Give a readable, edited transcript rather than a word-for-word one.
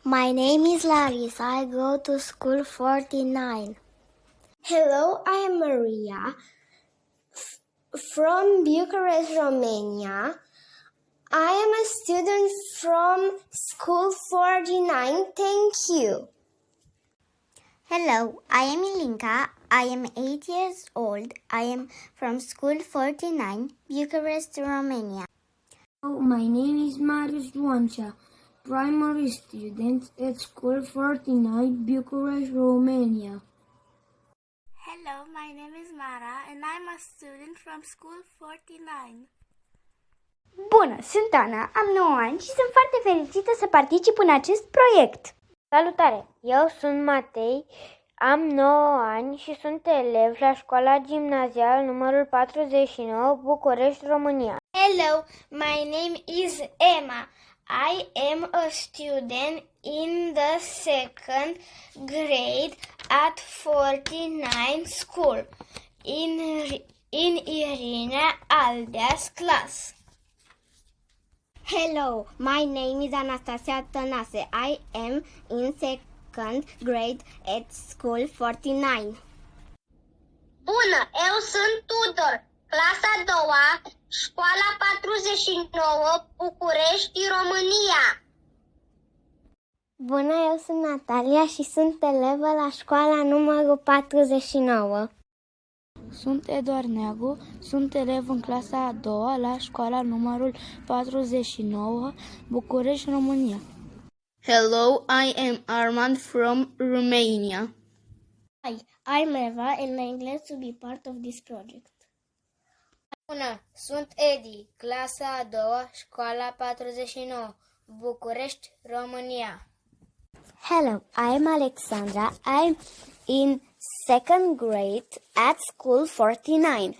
My name is Larissa. I go to school 49. Hello, I am Maria from Bucharest, Romania. I am a student from school 49. Thank you. Hello, I am Ilinka. I am 8 years old. I am from school 49, Bucharest, Romania. Hello, my name is Marius Joancea, primary student at school 49, Bucharest, Romania. Hello, my name is Mara and I'm a student from school 49. Bună, sunt Ana, am 9 ani și sunt foarte fericită să particip în acest proiect. Salutare! Eu sunt Matei, am 9 ani și sunt elev la școala gimnazială numărul 49, București, România. Hello, my name is Emma. I am a student in the second grade at 49 school in Irina Aldea's class. Hello, my name is Anastasia Tănase. I am in second grade at school 49. Bună, eu sunt Tudor, clasa a doua, școala 49, București, România. Bună, eu sunt Natalia și sunt elevă la școala numărul 49. Sunt Eduard Neagu, sunt elev în clasa a doua la școala numărul 49, București, România. Hello, I am Armand from Romania. Hi, I'm Eva and I'm glad to be part of this project. Bună, sunt Edi, clasa a doua, școala 49, București, România. Hello, I am Alexandra. I'm in second grade at school 49.